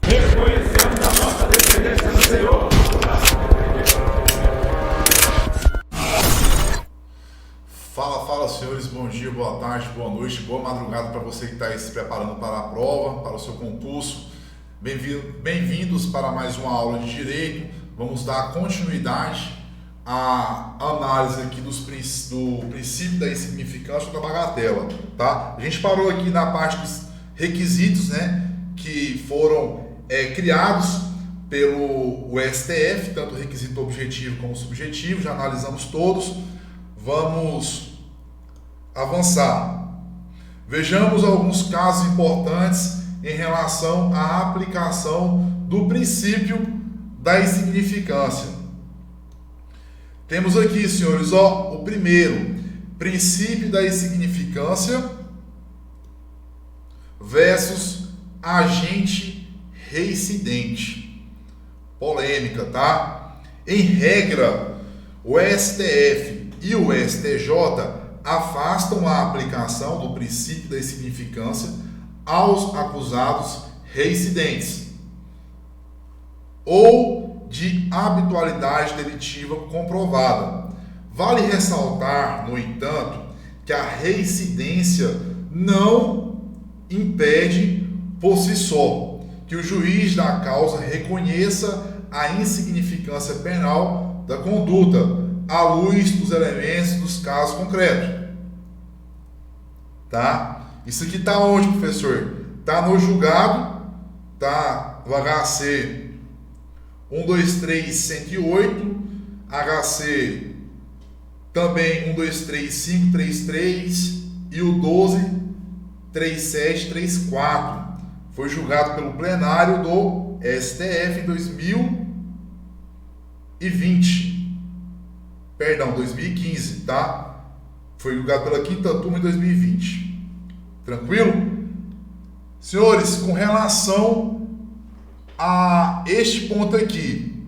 reconhecemos a nossa dependência no Senhor. Fala, senhores, bom dia, boa tarde, boa noite, boa madrugada para você que está aí se preparando para a prova, para o seu concurso. Bem-vindos para mais uma aula de Direito. Vamos dar continuidade à análise aqui do princípio da insignificância da bagatela, tá? A gente parou aqui na parte dos requisitos, né, que foram criados pelo STF, tanto o requisito objetivo como subjetivo, já analisamos todos. Vamos avançar. Vejamos alguns casos importantes em relação à aplicação do princípio da insignificância. Temos aqui, senhores, o primeiro, princípio da insignificância versus agente reincidente. Polêmica, tá? Em regra, o STF e o STJ afastam a aplicação do princípio da insignificância aos acusados reincidentes ou de habitualidade delitiva comprovada. Vale ressaltar, no entanto, que a reincidência não impede por si só que o juiz da causa reconheça a insignificância penal da conduta à luz dos elementos dos casos concretos. Tá? Isso aqui está onde, professor? Está no julgado, tá? Do HC 123-108, HC também 123-533 e o 12-3734. Foi julgado pelo plenário do STF em 2015, tá? Foi julgado pela quinta turma em 2020. Tranquilo? Senhores, com relação a este ponto aqui,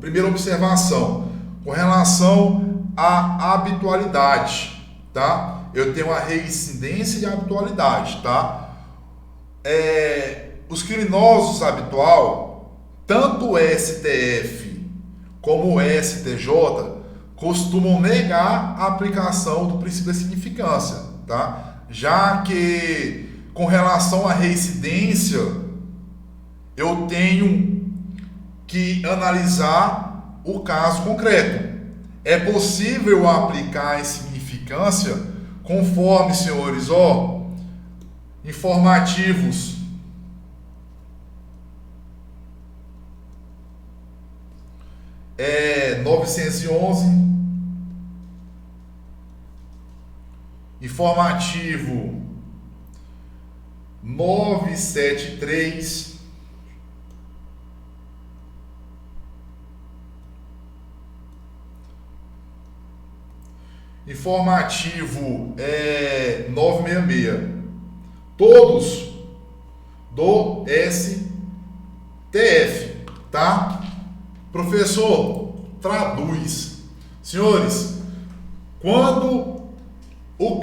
primeira observação, com relação à habitualidade, tá? Eu tenho a reincidência e a habitualidade, tá? Os criminosos habitual, tanto o STF como o STJ, costumam negar a aplicação do princípio da significância, tá? Já que, com relação à reincidência, eu tenho que analisar o caso concreto. É possível aplicar a insignificância conforme, senhores, informativos 911, informativo 973, informativo 966, todos do STF, tá? Professor, traduz. Senhores, quando o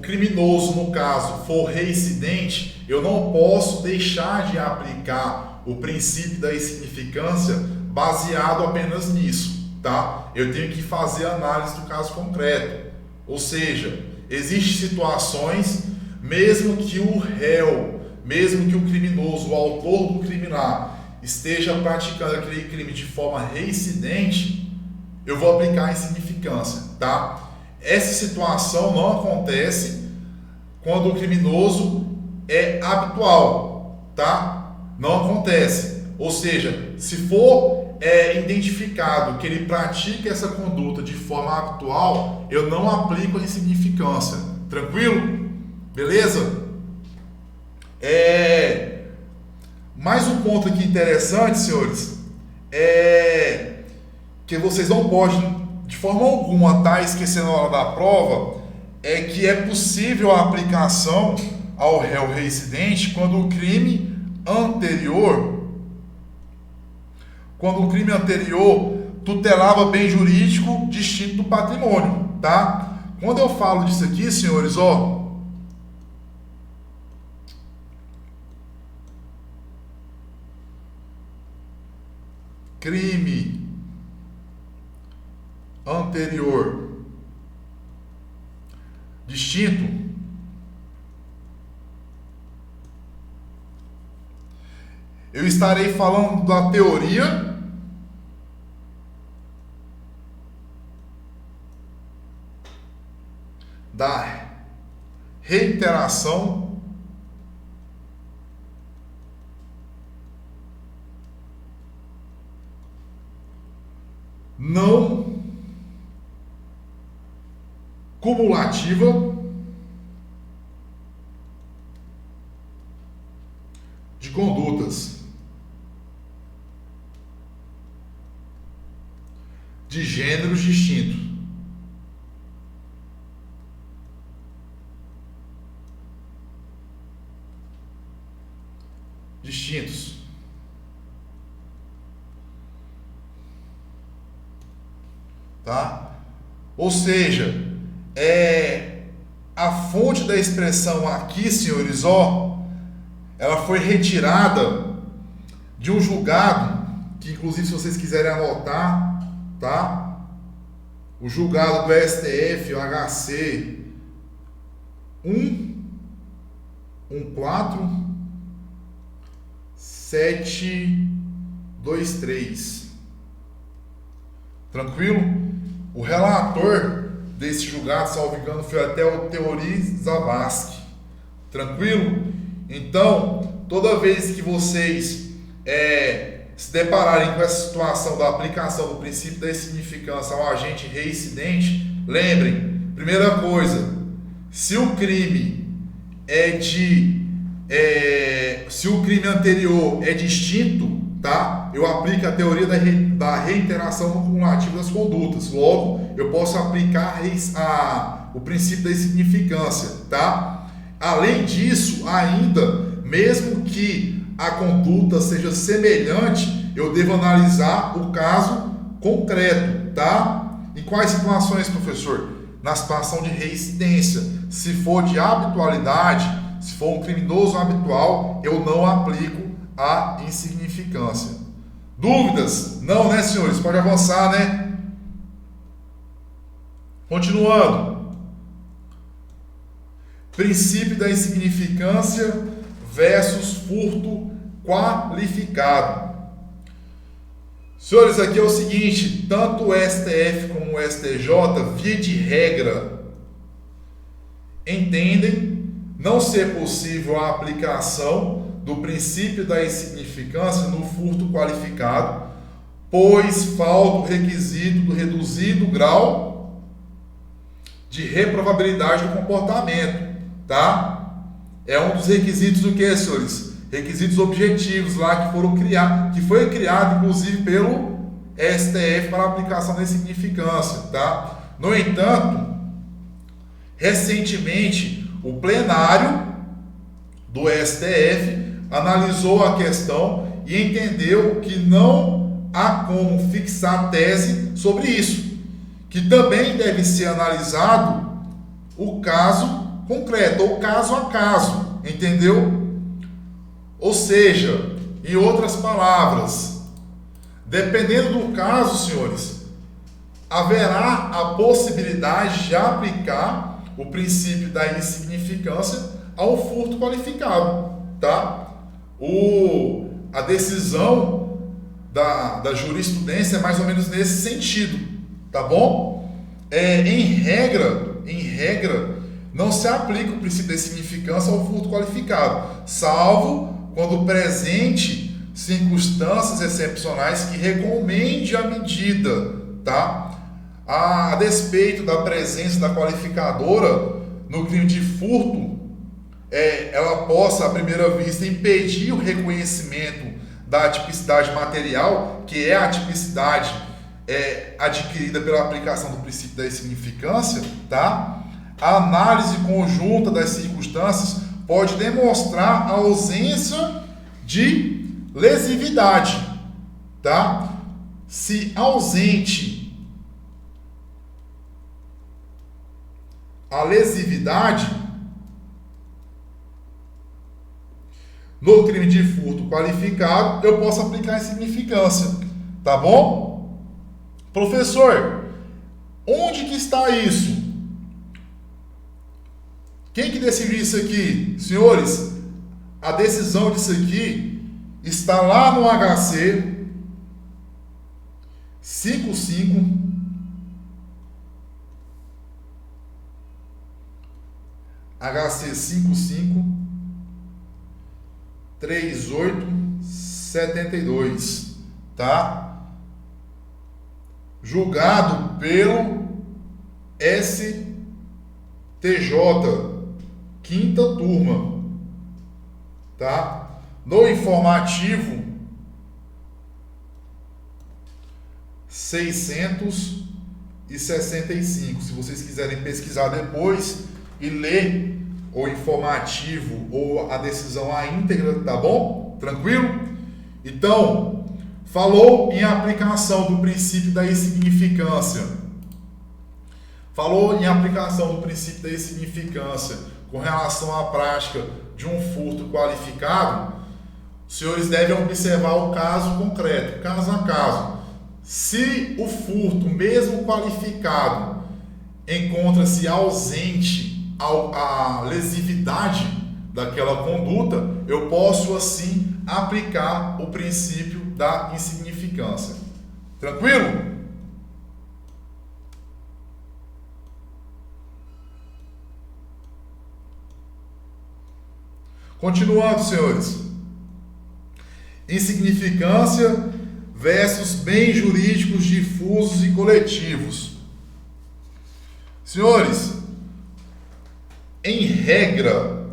criminoso, no caso, for reincidente, eu não posso deixar de aplicar o princípio da insignificância baseado apenas nisso, tá? Eu tenho que fazer análise do caso concreto. Ou seja, existem situações, mesmo que o réu, mesmo que o criminoso, o autor do crime lá, esteja praticando aquele crime de forma reincidente, eu vou aplicar a insignificância, tá? Essa situação não acontece quando o criminoso é habitual, tá? Não acontece. Ou seja, se for identificado que ele pratica essa conduta de forma habitual, eu não aplico a insignificância. Tranquilo? Beleza? Mais um ponto aqui interessante, senhores, é que vocês não podem, de forma alguma, estar esquecendo na hora da prova, é que é possível a aplicação ao réu reincidente quando o crime anterior tutelava bem jurídico distinto do patrimônio, tá? Quando eu falo disso aqui, senhores, crime anterior distinto, eu estarei falando da teoria da reiteração não cumulativa de condutas de gêneros distintos. Tá? Ou seja, a fonte da expressão aqui, senhores, ela foi retirada de um julgado, que inclusive se vocês quiserem anotar, tá? O julgado do STF, o HC 14723. Tranquilo? O relator desse julgado, salvo engano, foi até o Teori Zavascki. Tranquilo? Então, toda vez que vocês se depararem com essa situação da aplicação do princípio da insignificância ao agente reincidente, lembrem, primeira coisa, se o crime se o crime anterior é distinto, tá? Eu aplico a teoria da reiteração no cumulativo das condutas. Logo, eu posso aplicar o princípio da insignificância, tá? Além disso, ainda, mesmo que a conduta seja semelhante, eu devo analisar o caso concreto, tá? Em quais situações, professor? Na situação de reincidência. Se for de habitualidade, se for um criminoso habitual, eu não aplico a insignificância. Dúvidas? Não, né, senhores? Pode avançar, né? Continuando. Princípio da insignificância versus furto qualificado. Senhores, aqui é o seguinte, tanto o STF como o STJ, via de regra, entendem não ser possível a aplicação do princípio da insignificância no furto qualificado, pois falta o requisito do reduzido grau de reprovabilidade do comportamento, tá? É um dos requisitos do que, senhores? Requisitos objetivos lá que foram criados, que foi criado inclusive pelo STF para a aplicação da insignificância, tá? No entanto, recentemente o plenário do STF analisou a questão e entendeu que não há como fixar tese sobre isso, que também deve ser analisado o caso concreto, ou caso a caso, entendeu? Ou seja, em outras palavras, dependendo do caso, senhores, haverá a possibilidade de aplicar o princípio da insignificância ao furto qualificado, tá? A decisão da jurisprudência é mais ou menos nesse sentido, tá bom? Em regra, não se aplica o princípio da insignificância ao furto qualificado, salvo quando presente circunstâncias excepcionais que recomende a medida, tá? A despeito da presença da qualificadora no crime de furto, ela possa, à primeira vista, impedir o reconhecimento da tipicidade material, que é a tipicidade adquirida pela aplicação do princípio da insignificância, tá? A análise conjunta das circunstâncias pode demonstrar a ausência de lesividade, tá? Se ausente a lesividade no crime de furto qualificado, eu posso aplicar a insignificância. Tá bom? Professor, onde que está isso? Quem que decidiu isso aqui? Senhores, a decisão disso aqui está lá no HC 55 HC 55 3872, tá? Julgado pelo STJ, quinta turma, tá? No informativo 665. Se vocês quiserem pesquisar depois e ler o informativo ou a decisão à íntegra, tá bom? Tranquilo? Então, falou em aplicação do princípio da insignificância. Falou em aplicação do princípio da insignificância com relação à prática de um furto qualificado. Os senhores devem observar o caso concreto, caso a caso. Se o furto, mesmo qualificado, encontra-se ausente a lesividade daquela conduta, eu posso assim aplicar o princípio da insignificância. Tranquilo? Continuando, senhores. Insignificância versus bens jurídicos difusos e coletivos. Senhores, em regra,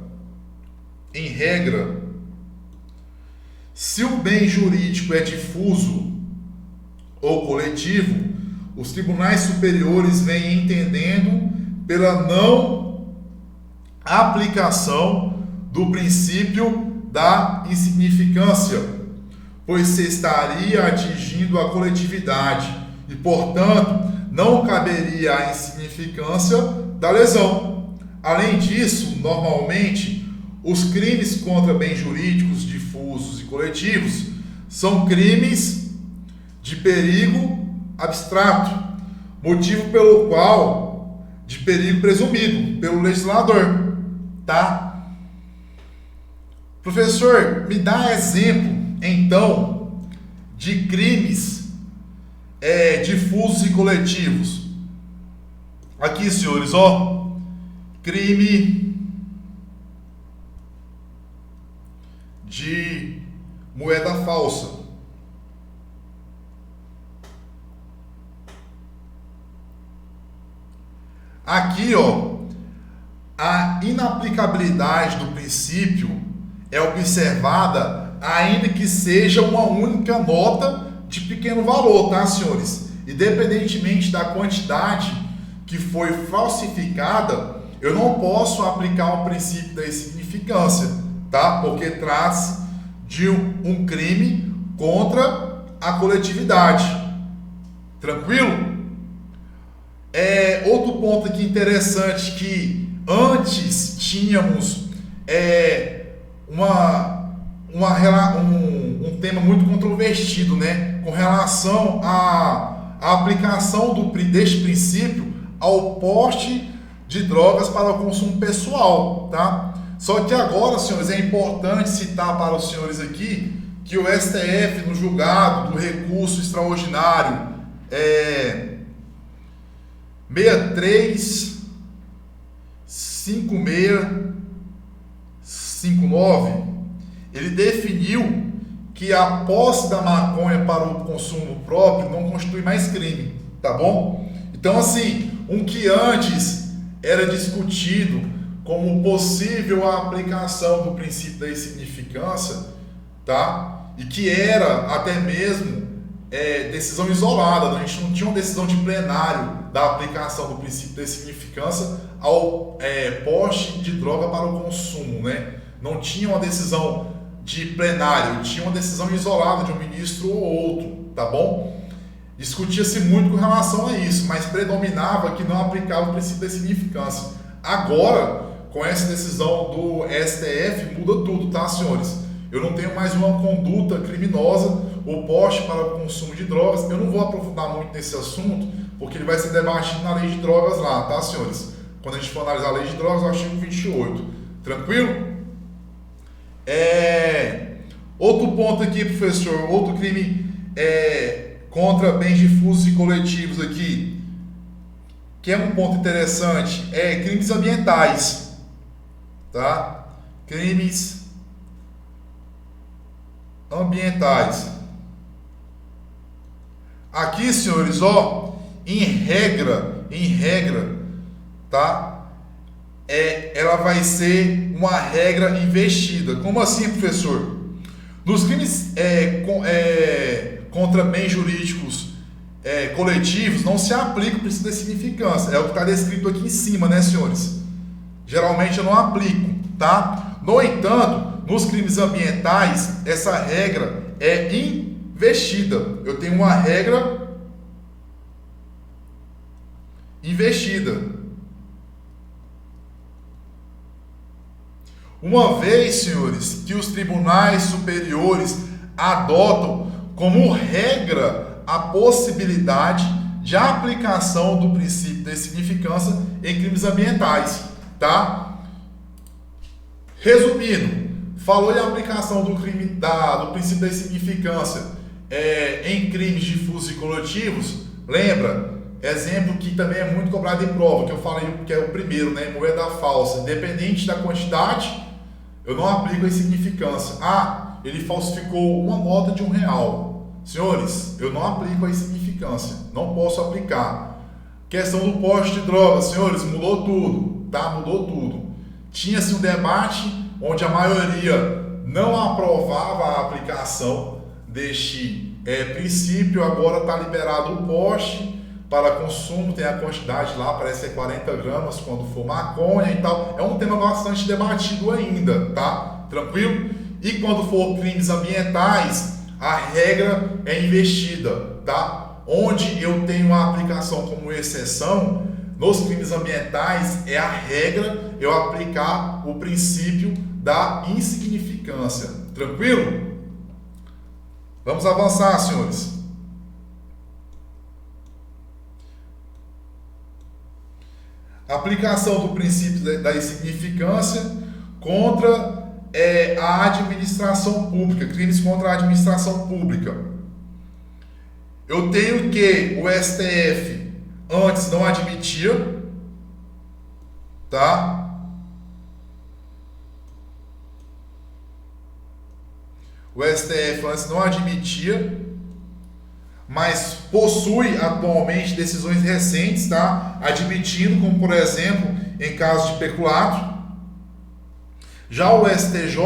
se o bem jurídico é difuso ou coletivo, os tribunais superiores vêm entendendo pela não aplicação do princípio da insignificância, pois se estaria atingindo a coletividade e, portanto, não caberia a insignificância da lesão. Além disso, normalmente, os crimes contra bens jurídicos difusos e coletivos são crimes de perigo abstrato, motivo pelo qual de perigo presumido pelo legislador, tá? Professor, me dá exemplo, então, de crimes difusos e coletivos. Aqui, senhores, ó. Crime de moeda falsa. Aqui, ó, a inaplicabilidade do princípio é observada ainda que seja uma única nota de pequeno valor, tá, senhores? Independentemente da quantidade que foi falsificada, eu não posso aplicar o princípio da insignificância, tá? Porque trata-se de um crime contra a coletividade. Tranquilo? Outro ponto aqui interessante, que antes tínhamos um tema muito controvertido, né? Com relação à aplicação deste princípio ao porte de drogas para o consumo pessoal, tá? Só que agora, senhores, é importante citar para os senhores aqui que o STF, no julgado do recurso extraordinário 635659, ele definiu que a posse da maconha para o consumo próprio não constitui mais crime, tá bom? Então, assim, que antes era discutido como possível a aplicação do princípio da insignificância, tá? E que era até mesmo decisão isolada, a gente não tinha uma decisão de plenário da aplicação do princípio da insignificância ao porte de droga para o consumo, né? Não tinha uma decisão de plenário, tinha uma decisão isolada de um ministro ou outro, tá bom? Discutia-se muito com relação a isso, mas predominava que não aplicava o princípio da insignificância. Agora, com essa decisão do STF, muda tudo, tá, senhores? Eu não tenho mais uma conduta criminosa o porte para o consumo de drogas. Eu não vou aprofundar muito nesse assunto, porque ele vai ser debatido na lei de drogas lá, tá, senhores? Quando a gente for analisar a lei de drogas, o artigo 28. Tranquilo? Outro ponto aqui, professor, outro crime contra bens difusos e coletivos aqui, que é um ponto interessante, crimes ambientais, tá? Crimes ambientais. Aqui, senhores, em regra, tá? Ela vai ser uma regra investida. Como assim, professor? Nos crimes contra bens jurídicos coletivos, não se aplica o princípio da significância. É o que está descrito aqui em cima, né, senhores? Geralmente eu não aplico, tá? No entanto, nos crimes ambientais, essa regra é investida. Eu tenho uma regra investida. Uma vez, senhores, que os tribunais superiores adotam como regra a possibilidade de aplicação do princípio da significância em crimes ambientais, tá? Resumindo, falou em aplicação do princípio da significância em crimes difusos e coletivos. Lembra? Exemplo que também é muito cobrado em prova, que eu falei que é o primeiro, né? Moeda falsa. Independente da quantidade, eu não aplico a insignificância. Ele falsificou uma nota de R$1. Senhores, eu não aplico a insignificância. Não posso aplicar. Questão do porte de drogas, senhores, mudou tudo, tá? Mudou tudo. Tinha-se um debate onde a maioria não aprovava a aplicação deste princípio. Agora está liberado o porte para consumo, tem a quantidade lá, parece que é 40 gramas quando for maconha e tal. É um tema bastante debatido ainda, tá? Tranquilo? E quando for crimes ambientais, a regra é investida, tá? Onde eu tenho a aplicação como exceção, nos crimes ambientais, é a regra eu aplicar o princípio da insignificância. Tranquilo? Vamos avançar, senhores. Aplicação do princípio da insignificância contra a administração pública, crimes contra a administração pública. Eu tenho que o STF antes não admitia, tá? O STF antes não admitia, mas possui atualmente decisões recentes, tá? Admitindo, como por exemplo, em caso de peculato. Já o STJ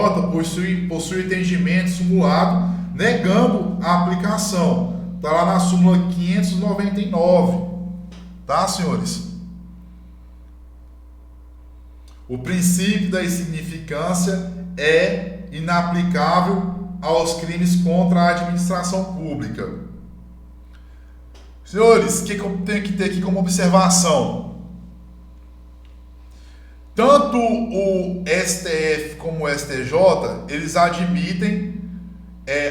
possui entendimento simulado negando a aplicação. Está lá na súmula 599, tá, senhores? O princípio da insignificância é inaplicável aos crimes contra a administração pública. Senhores, o que eu tenho que ter aqui como observação? Tanto o STF como o STJ, eles admitem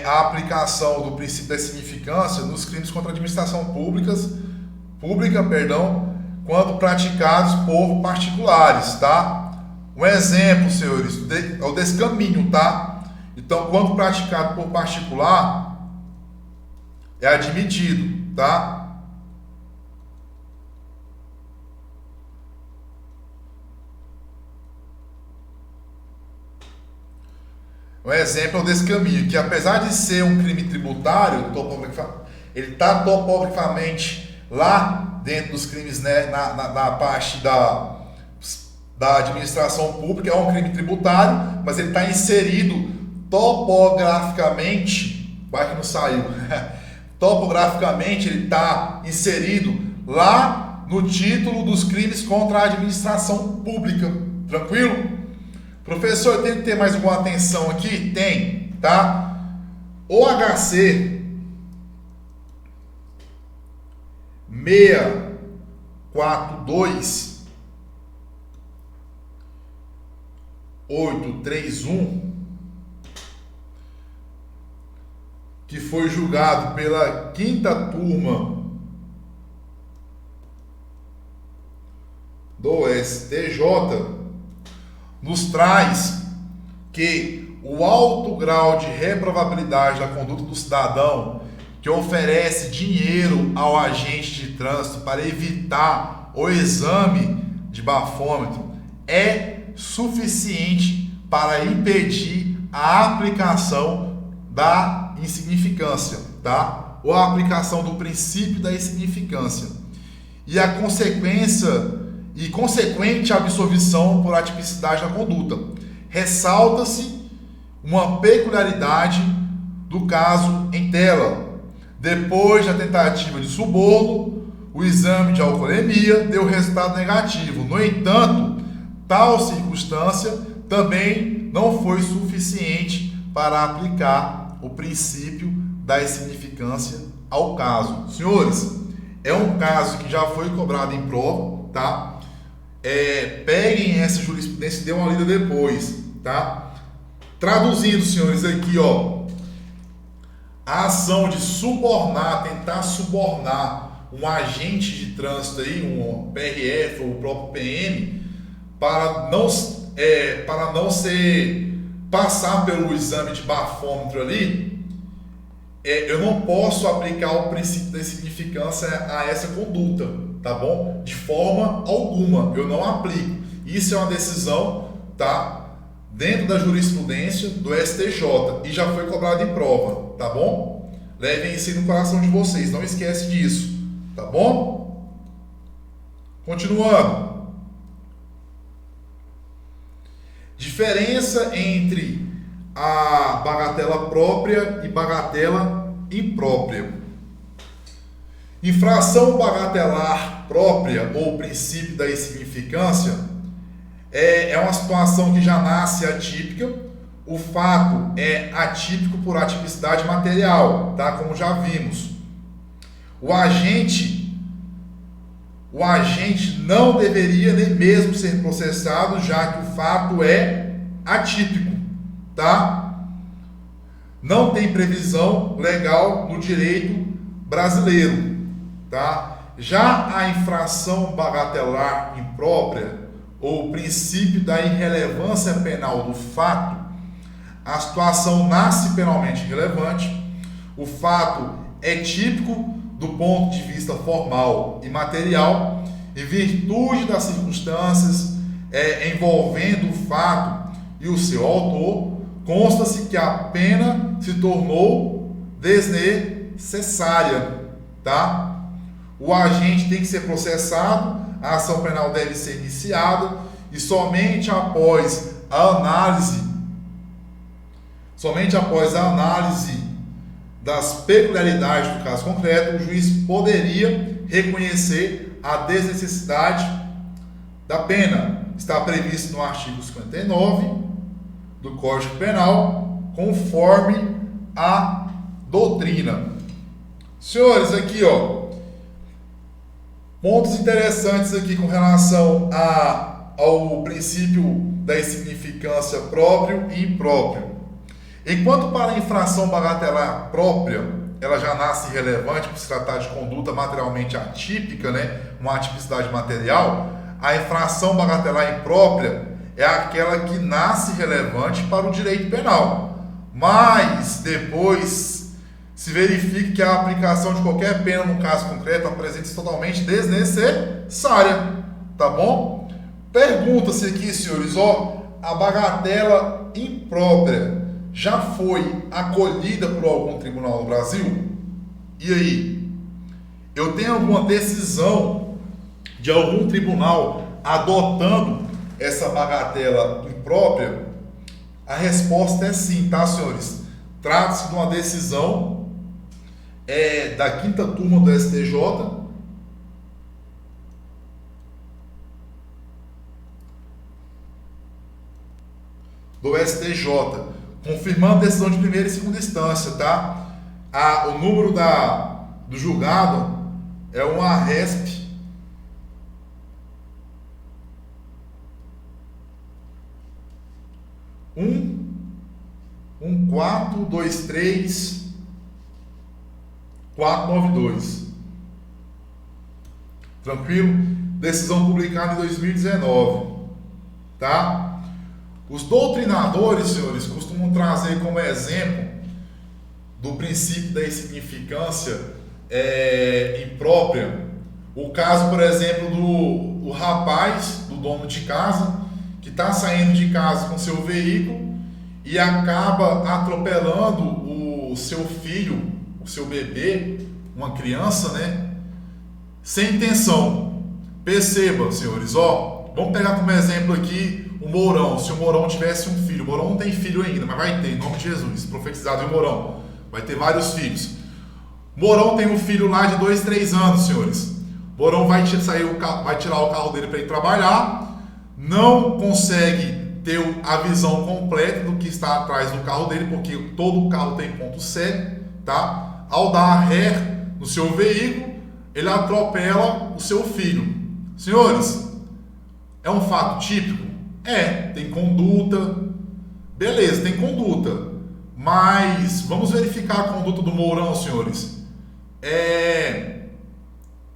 a aplicação do princípio da significância nos crimes contra a administração pública, quando praticados por particulares, tá? Um exemplo, senhores, é o descaminho, tá? Então, quando praticado por particular, é admitido, tá? Um exemplo é o descaminho, que apesar de ser um crime tributário, ele está topograficamente lá dentro dos crimes, né, na parte da administração pública, é um crime tributário, mas ele está inserido topograficamente, vai que não saiu, topograficamente ele está inserido lá no título dos crimes contra a administração pública, tranquilo? Professor, eu tenho que ter mais alguma atenção aqui? Tem, tá? O HC 642-831, que foi julgado pela 5ª turma do STJ, nos traz que o alto grau de reprovabilidade da conduta do cidadão que oferece dinheiro ao agente de trânsito para evitar o exame de bafômetro é suficiente para impedir a aplicação da insignificância, tá? Ou a aplicação do princípio da insignificância e a consequente absolvição por atipicidade da conduta. Ressalta-se uma peculiaridade do caso em tela. Depois da tentativa de suborno, o exame de alcoolemia deu resultado negativo. No entanto, tal circunstância também não foi suficiente para aplicar o princípio da insignificância ao caso. Senhores, é um caso que já foi cobrado em prova, tá? Peguem essa jurisprudência e dê uma lida depois, tá? Traduzindo, senhores, aqui, ó, a ação de subornar, tentar subornar um agente de trânsito aí, um PRF ou o próprio PM, para não passar pelo exame de bafômetro ali, eu não posso aplicar o princípio da insignificância a essa conduta, tá bom? De forma alguma, eu não aplico. Isso é uma decisão, tá? Dentro da jurisprudência do STJ e já foi cobrado em prova, tá bom? Levem isso aí no coração de vocês, não esquece disso, tá bom? Continuando. Diferença entre a bagatela própria e bagatela imprópria. Infração bagatelar própria ou princípio da insignificância é uma situação que já nasce atípica. O fato é atípico por atipicidade material, tá? Como já vimos. O agente não deveria nem mesmo ser processado, já que o fato é atípico, tá? Não tem previsão legal no direito brasileiro, tá? Já a infração bagatelar imprópria ou o princípio da irrelevância penal do fato, a situação nasce penalmente relevante, o fato é típico do ponto de vista formal e material, em virtude das circunstâncias envolvendo o fato e o seu autor, consta-se que a pena se tornou desnecessária, tá? O agente tem que ser processado, a ação penal deve ser iniciada e somente após a análise das peculiaridades do caso concreto, o juiz poderia reconhecer a desnecessidade da pena. Está previsto no artigo 59 do Código Penal, conforme a doutrina. Senhores, aqui, ó, pontos interessantes aqui com relação ao princípio da insignificância próprio e impróprio. Enquanto para a infração bagatelar própria, ela já nasce irrelevante por se tratar de conduta materialmente atípica, né? Uma atipicidade material, a infração bagatelar imprópria é aquela que nasce relevante para o direito penal, mas depois se verifica que a aplicação de qualquer pena no caso concreto apresenta-se totalmente desnecessária, tá bom? Pergunta-se aqui, senhores, ó, a bagatela imprópria já foi acolhida por algum tribunal no Brasil? E aí? Eu tenho alguma decisão de algum tribunal adotando essa bagatela imprópria? A resposta é sim, tá, senhores? Trata-se de uma decisão da 5ª turma do STJ, confirmando a decisão de primeira e segunda instância, tá? O número do julgado é uma ARESP 1423 492. Tranquilo? Decisão publicada em 2019. Tá? Os doutrinadores, senhores, costumam trazer como exemplo do princípio da insignificância imprópria o caso, por exemplo, do rapaz, do dono de casa, que está saindo de casa com seu veículo e acaba atropelando o seu filho, o seu bebê, uma criança, né? Sem intenção. Perceba, senhores, vamos pegar como exemplo aqui o Mourão. Se o Mourão tivesse um filho, o Mourão não tem filho ainda, mas vai ter, em nome de Jesus, profetizado em Mourão, vai ter vários filhos. Mourão tem um filho lá de 2, 3 anos, senhores. Mourão vai tirar o carro dele para ir trabalhar, não consegue ter a visão completa do que está atrás do carro dele, porque todo carro tem ponto cego, tá? Ao dar ré no seu veículo, ele atropela o seu filho. Senhores, é um fato típico? Tem conduta, beleza, tem conduta, mas vamos verificar a conduta do Mourão, senhores.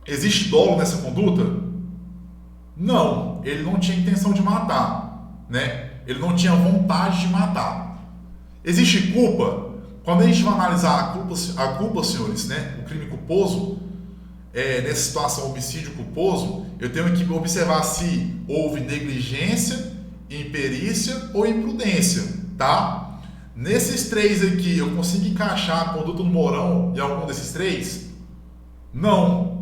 Existe dolo nessa conduta? Não, ele não tinha intenção de matar, né? Ele não tinha vontade de matar. Existe culpa? Quando a gente vai analisar a culpa, senhores, né? O crime culposo, nessa situação homicídio culposo, eu tenho que observar se houve negligência, imperícia ou imprudência, tá? Nesses 3 aqui, eu consigo encaixar a conduta do Mourão em algum desses 3? Não,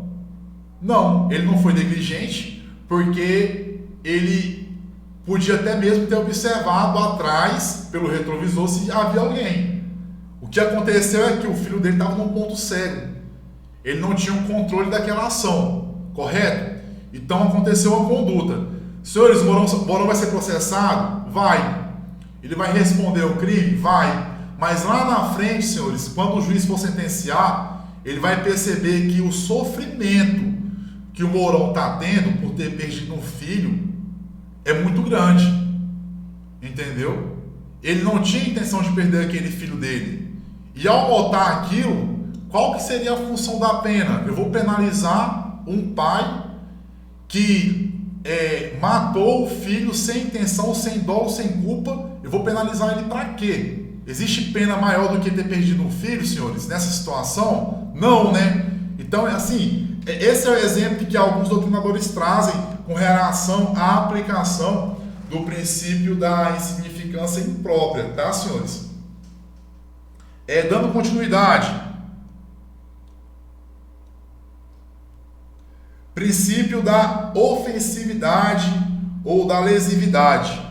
ele não foi negligente, porque ele podia até mesmo ter observado atrás, pelo retrovisor, se havia alguém. O que aconteceu é que o filho dele estava num ponto cego. Ele não tinha um controle daquela ação, correto? Então aconteceu uma conduta. Senhores, o Mourão vai ser processado? Vai. Ele vai responder o crime? Vai. Mas lá na frente, senhores, quando o juiz for sentenciar, ele vai perceber que o sofrimento que o Mourão está tendo por ter perdido um filho é muito grande. Entendeu? Ele não tinha intenção de perder aquele filho dele. E ao notar aquilo, qual que seria a função da pena? Eu vou penalizar um pai que matou o filho sem intenção, sem dolo, sem culpa. Eu vou penalizar ele para quê? Existe pena maior do que ter perdido um filho, senhores, nessa situação? Não, né? Então, esse é o exemplo que alguns doutrinadores trazem com relação à aplicação do princípio da insignificância imprópria, tá, senhores? Dando continuidade. Princípio da ofensividade ou da lesividade.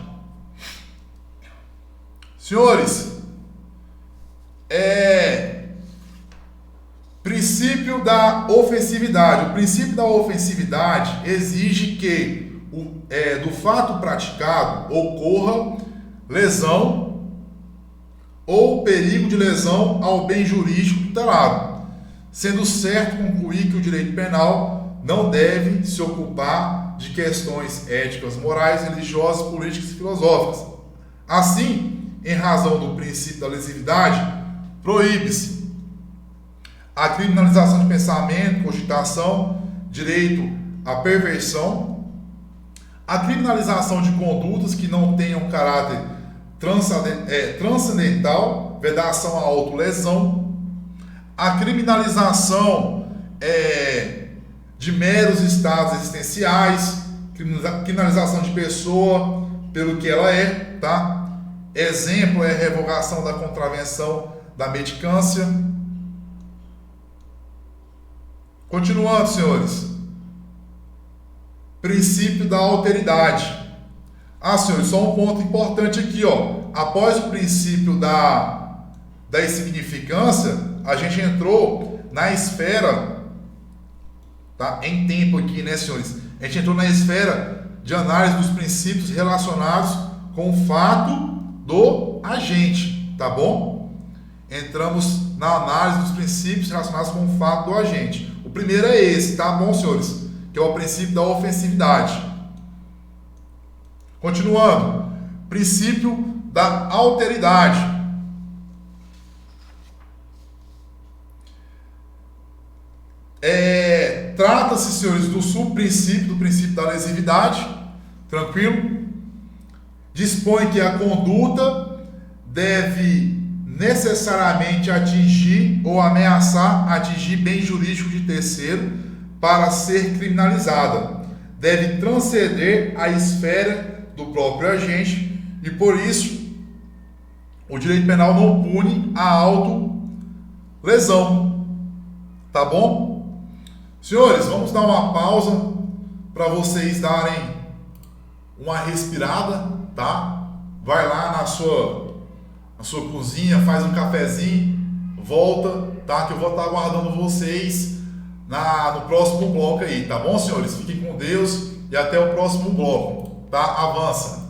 Senhores, princípio da ofensividade. O princípio da ofensividade exige que do fato praticado ocorra lesão ou perigo de lesão ao bem jurídico tutelado, sendo certo concluir que o direito penal não deve se ocupar de questões éticas, morais, religiosas, políticas e filosóficas. Assim, em razão do princípio da lesividade, proíbe-se a criminalização de pensamento, cogitação, direito à perversão, a criminalização de condutas que não tenham caráter transcendental, vedação à autolesão, a criminalização de meros estados existenciais, criminalização de pessoa pelo que ela é, tá? Exemplo é a revogação da contravenção da mendicância. Continuando, senhores. Princípio da alteridade. Senhores, só um ponto importante aqui, após o princípio da insignificância, a gente entrou na esfera, tá? Em tempo aqui, né, senhores? A gente entrou na esfera de análise dos princípios relacionados com o fato do agente, tá bom? Entramos na análise dos princípios relacionados com o fato do agente. O primeiro é esse, tá bom, senhores? Que é o princípio da ofensividade. Continuando, princípio da alteridade. Trata-se, senhores, do subprincípio, do princípio da lesividade, tranquilo? Dispõe que a conduta deve necessariamente atingir ou ameaçar atingir bem jurídico de terceiro para ser criminalizada. Deve transcender a esfera do próprio agente e, por isso, o direito penal não pune a autolesão. Tá bom? Senhores, vamos dar uma pausa para vocês darem uma respirada, tá? Vai lá na sua cozinha, faz um cafezinho, volta, tá? Que eu vou estar aguardando vocês no próximo bloco aí, tá bom, senhores? Fiquem com Deus e até o próximo bloco, tá? Avança!